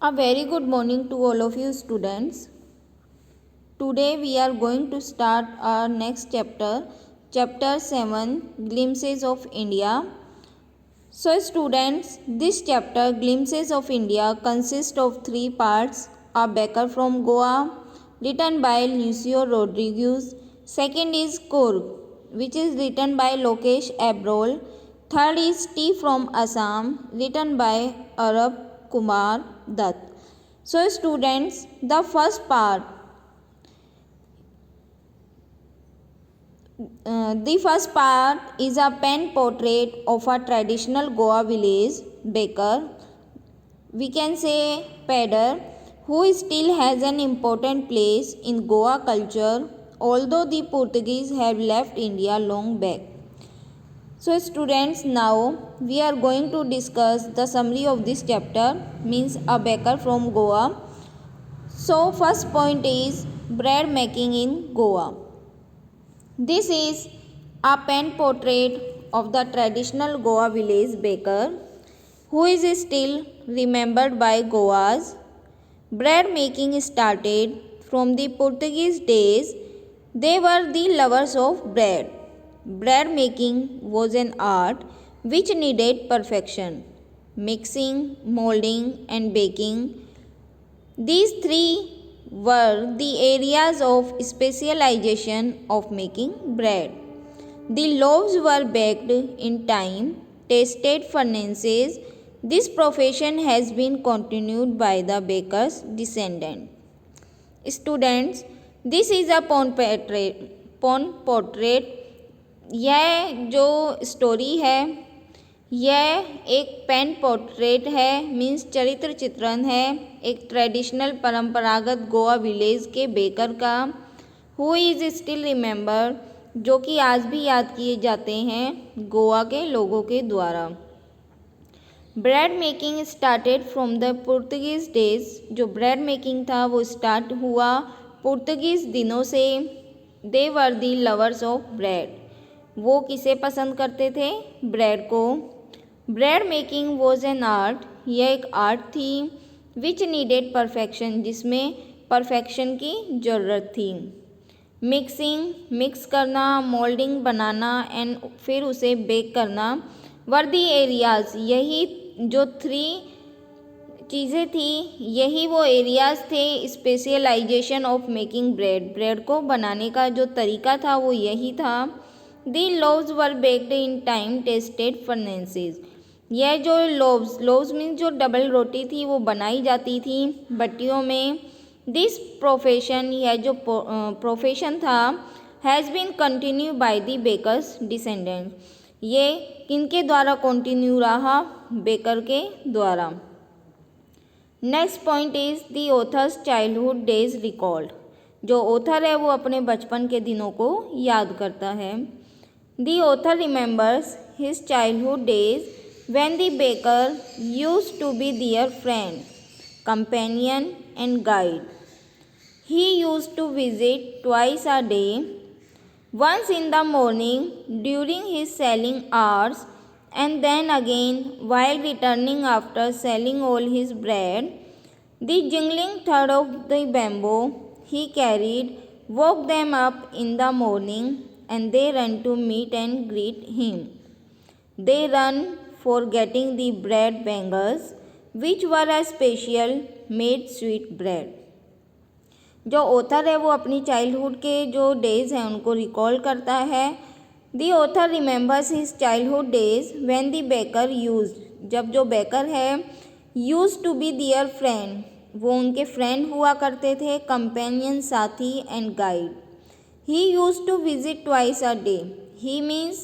A very good morning to all of you students. Today we are going to start our next chapter, chapter 7, Glimpses of India. So students, this chapter, Glimpses of India, consists of 3 parts. A Baker from Goa, written by Lucio Rodriguez. Second is Kurg, which is written by Lokesh Abrol. Third is Tea from Assam, written by Arab Kumar Dutt. So students, the first part is a pen portrait of a traditional Goa village baker, we can say pedder, who still has an important place in Goa culture, although the Portuguese have left India long back. So students, now we are going to discuss the summary of this chapter, means a baker from Goa. So first point is bread making in Goa. This is a pen portrait of the traditional Goa village baker who is still remembered by Goa's. Bread making started from the Portuguese days. They were the lovers of bread. Bread making was an art which needed perfection. Mixing, molding and baking. These three were the areas of specialization of making bread. The loaves were baked in time-tested furnaces. This profession has been continued by the baker's descendant. Students, this is a pawn portrait. यह जो story है यह एक pen portrait है, means चरित्र चित्रण है एक ट्रेडिशनल परंपरागत गोवा विलेज के बेकर का, हु इज़ स्टिल रिमेंबर, जो कि आज भी याद किए जाते हैं गोवा के लोगों के द्वारा. Bread making started from the Portuguese days. जो ब्रेड मेकिंग था वो स्टार्ट हुआ पुर्तगीज दिनों से. दे वर दी लवर्स ऑफ ब्रेड. वो किसे पसंद करते थे? ब्रेड को. Bread making was an art. यह एक आर्ट थी. विच नीडेड परफेक्शन. जिसमें परफेक्शन की ज़रूरत थी. मिक्सिंग, मिक्स करना, मोल्डिंग बनाना एंड फिर उसे बेक करना. वर दी एरियाज. यही जो 3 चीज़ें थी, यही वो एरियाज थे specialisation of making bread. Bread को बनाने का जो तरीका था वो यही था. The loaves were baked in time tested furnaces. यह जो लोव्स मीन्स जो डबल रोटी थी वो बनाई जाती थी भट्टियों में. दिस प्रोफेशन, यह जो प्रोफेशन था, has been continue by the baker's descendant. ये किनके द्वारा कंटिन्यू रहा? बेकर के द्वारा. Next point is the author's childhood days recalled. जो ऑथर है वो अपने बचपन के दिनों को याद करता है. The author remembers his childhood days when the baker used to be their friend, companion and guide. He used to visit twice a day, once in the morning during his selling hours and then again while returning after selling all his bread. The jingling thread of the bamboo he carried woke them up in the morning and they run to meet and greet him. They run for getting the bread bangers, which were a special made sweet bread. जो author है वो अपनी childhood के जो days हैं उनको recall करता है. The author remembers his childhood days when the baker used. जब जो बेकर है used to be their friend, वो उनके फ्रेंड हुआ करते थे, कंपेनियन साथी and guide. He used to visit twice a day. He means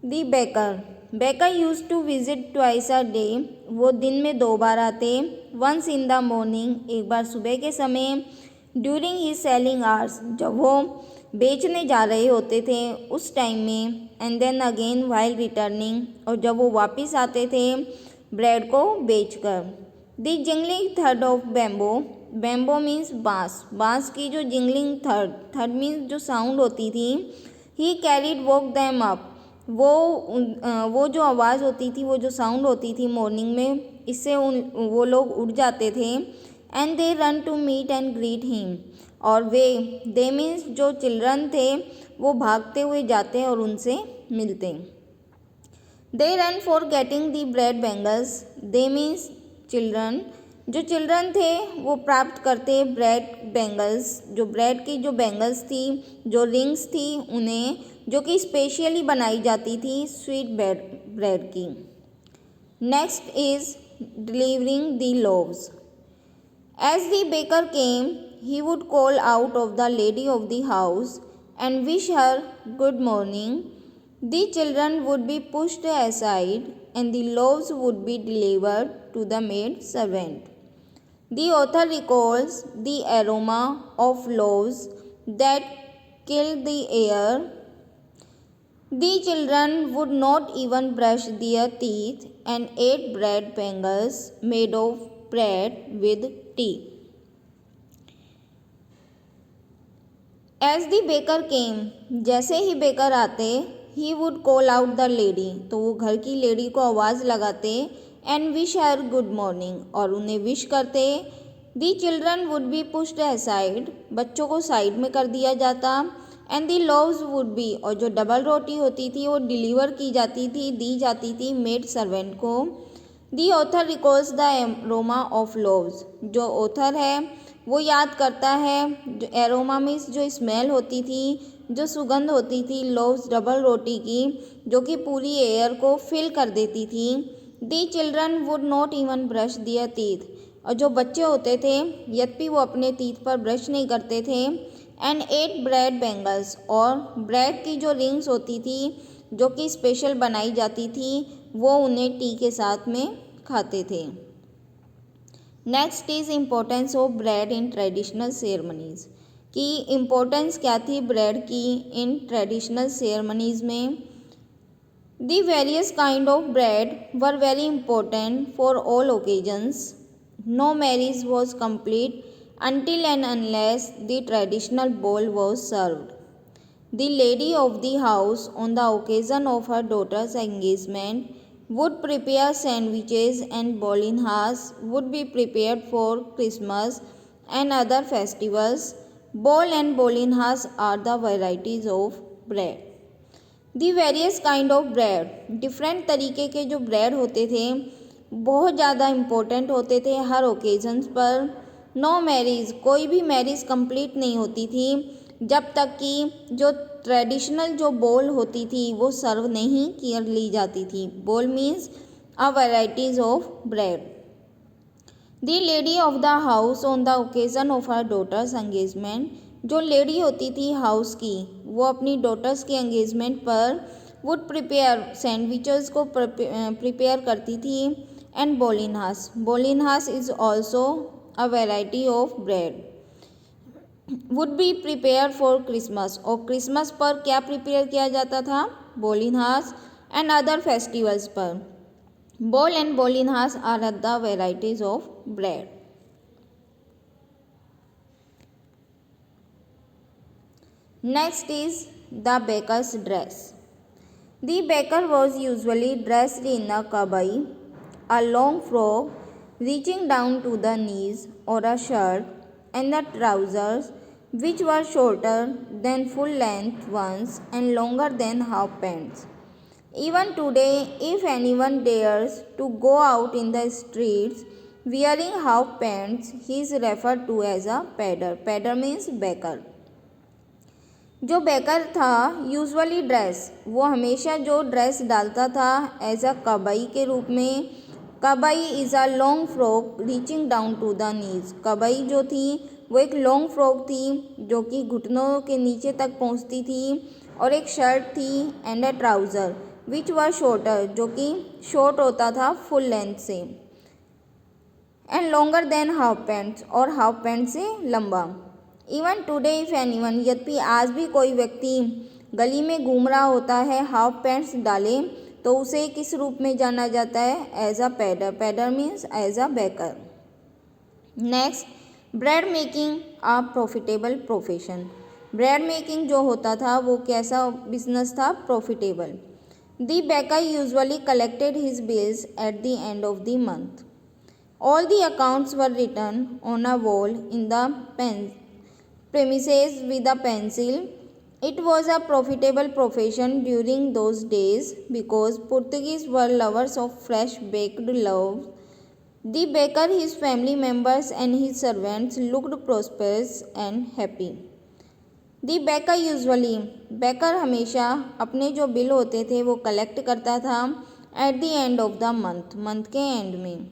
the baker. Baker used to visit twice a day. वो दिन में 2 बार आते. Once in the morning, एक बार सुबह के समय. During his selling hours, जब वो बेचने जा रहे होते थे उस टाइम में. And then again while returning, और जब वो वापस आते थे ब्रेड को बेचकर. The jingling thread of bamboo. Bamboo means बाँस. बाँस की जो जिंगलिंग थर्ड मीन्स जो साउंड होती थी. ही कैरीड वोक दैम अप. वो जो आवाज़ होती थी, वो जो साउंड होती थी मॉर्निंग में, इससे वो लोग उठ जाते थे। And they run to meet and greet him, और दे मीन्स जो चिल्ड्रन थे वो भागते हुए जाते और उनसे मिलते। They run for getting the bread bangles, they means children, जो चिल्ड्रन थे वो प्राप्त करते ब्रेड बैंगल्स, जो ब्रेड की जो बैंगल्स थी, जो रिंग्स थी उन्हें, जो कि स्पेशली बनाई जाती थी स्वीट ब्रेड की। Next is delivering the loaves. As the baker came he would call out of the lady of the house and wish her good morning. The children would be pushed aside and the loaves would be delivered to the maid servant. The author recalls the aroma of loaves that killed the air. The children would not even brush their teeth and ate bread bangles made of bread with tea. As the baker came, जैसे ही baker आते, he would call out the lady, तो वो घर की lady को आवाज़ लगाते, and wish her good morning, और उन्हें विश करते। The children would be pushed aside, बच्चों को साइड में कर दिया जाता, and the loaves would be, और जो डबल रोटी होती थी वो डिलीवर की जाती थी, दी जाती थी मेड सर्वेंट को। The author recalls the aroma of loaves, जो ऑथर है वो याद करता है, जो एरोमा मीन्स जो स्मेल होती थी, जो सुगंध होती थी लोव्स डबल रोटी की, जो कि पूरी एयर को फिल कर देती थी। The children would not even brush their teeth, और जो बच्चे होते थे यद्यपि वो अपने टीथ पर ब्रश नहीं करते थे। एंड एट ब्रेड बैंगल्स, और ब्रेड की जो रिंग्स होती थी जो कि स्पेशल बनाई जाती थी वो उन्हें टी के साथ में खाते थे। Next is importance of bread in traditional ceremonies, कि इम्पोर्टेंस क्या थी ब्रेड की इन ट्रेडिशनल सेरेमनीज में। The various kind of bread were very important for all occasions. No marriage was complete until and unless the traditional bowl was served. The lady of the house on the occasion of her daughter's engagement would prepare sandwiches and bolinhas would be prepared for Christmas and other festivals. Bol and bolinhas are the varieties of bread. The various kind of bread, different तरीके के जो bread होते थे बहुत ज़्यादा important होते थे हर occasions पर। नो मैरिज, कोई भी मैरिज कंप्लीट नहीं होती थी जब तक कि जो ट्रेडिशनल जो बोल होती थी वो सर्व नहीं की ली जाती थी। बोल means a varieties of bread. The lady of the house on the occasion of her daughter's engagement, जो लेडी होती थी हाउस की वो अपनी डॉटर्स के एंगेजमेंट पर वुड प्रिपेयर सैंडविचेस को प्रिपेयर करती थी। And bolinhas, bolinhas is also a variety of bread would be prepared for Christmas, और क्रिसमस पर क्या प्रिपेयर किया जाता था बोलिनहास, एंड अदर फेस्टिवल्स पर। Bol and bolinhas are the varieties of bread. Next is the baker's dress. The baker was usually dressed in a kabai, a long frock reaching down to the knees, or a shirt and the trousers which were shorter than full length ones and longer than half pants. Even today, if anyone dares to go out in the streets wearing half pants, he is referred to as a pedder. Pedder means baker. जो baker था usually dress, वो हमेशा जो dress डालता था as a कबाई के रूप में। Kabai is a long frock reaching down to the knees. Kabai जो थी वो एक लॉन्ग फ्रॉक थी जो कि घुटनों के नीचे तक पहुंचती थी, और एक शर्ट थी and a trouser which were shorter, जो कि शॉर्ट होता था फुल लेंथ से, and longer than half pants, और हाफ पैंट से लंबा। इवन टुडे इफ़ एनीवन, यद्यपि आज भी कोई व्यक्ति गली में घूम रहा होता है हाफ पैंट्स डाले तो उसे किस रूप में जाना जाता है एज अ पैडर। पैडर means as a baker. Next, bread making a profitable profession. Bread making जो होता था वो कैसा बिजनेस था, profitable. The baker usually collected his bills at the end of the month. All the accounts were written on a wall in the premises with a pencil. It was a profitable profession during those days because Portuguese were lovers of fresh baked loaves. The baker, his family members, and his servants looked prosperous and happy. The baker हमेशा अपने जो bill होते थे वो collect करता था at the end of the month के end में.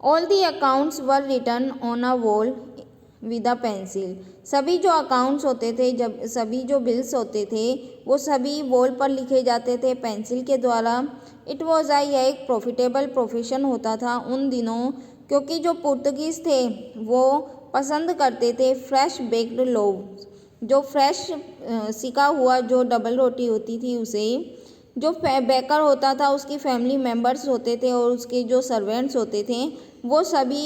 All the accounts were written on a wall with a pencil. सभी जो अकाउंट्स होते थे, जब सभी जो बिल्स होते थे वो सभी वॉल पर लिखे जाते थे पेंसिल के द्वारा. इट वॉज यह एक प्रॉफिटेबल प्रोफेशन होता था उन दिनों, क्योंकि जो पुर्तगीज़ थे वो पसंद करते थे फ्रेश बेक्ड लोव, जो फ्रेश सिका हुआ जो डबल रोटी होती थी उसे. जो बेकर होता था उसकी फैमिली मेम्बर्स होते थे और उसके जो सर्वेंट्स होते थे वो सभी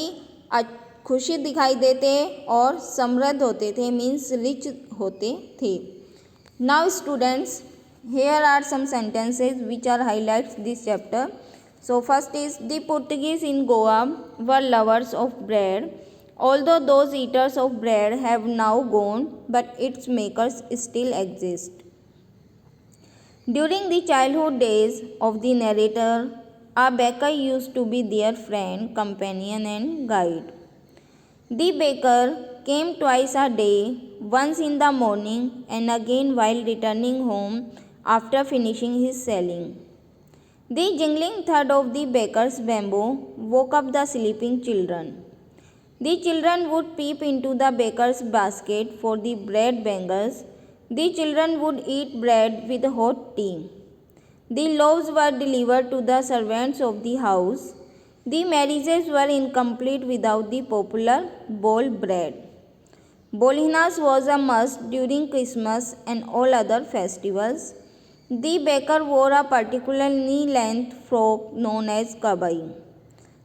खुशी दिखाई देते और समृद्ध होते थे, मीन्स रिच होते थे. Now students, here are some sentences which are highlights this chapter. So first is, the Portuguese in Goa were lovers of bread. Although those eaters of bread have now gone, but its makers still exist. During the childhood days of the narrator, a baker used to be their friend, companion and guide. The baker came twice a day, once in the morning and again while returning home after finishing his selling. The jingling thud of the baker's bamboo woke up the sleeping children. The children would peep into the baker's basket for the bread bangles. The children would eat bread with hot tea. The loaves were delivered to the servants of the house. The marriages were incomplete without the popular bol bread. Bolinas was a must during Christmas and all other festivals. The baker wore a particular knee-length frock known as kabai.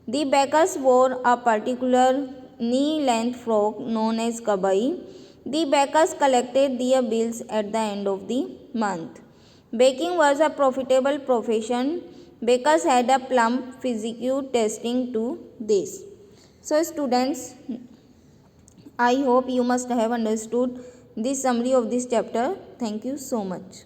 The bakers wore a particular knee-length frock known as kabai. The bakers collected their bills at the end of the month. Baking was a profitable profession. Bakers had a plump physique testing to this. So students, I hope you must have understood this summary of this chapter. Thank you so much.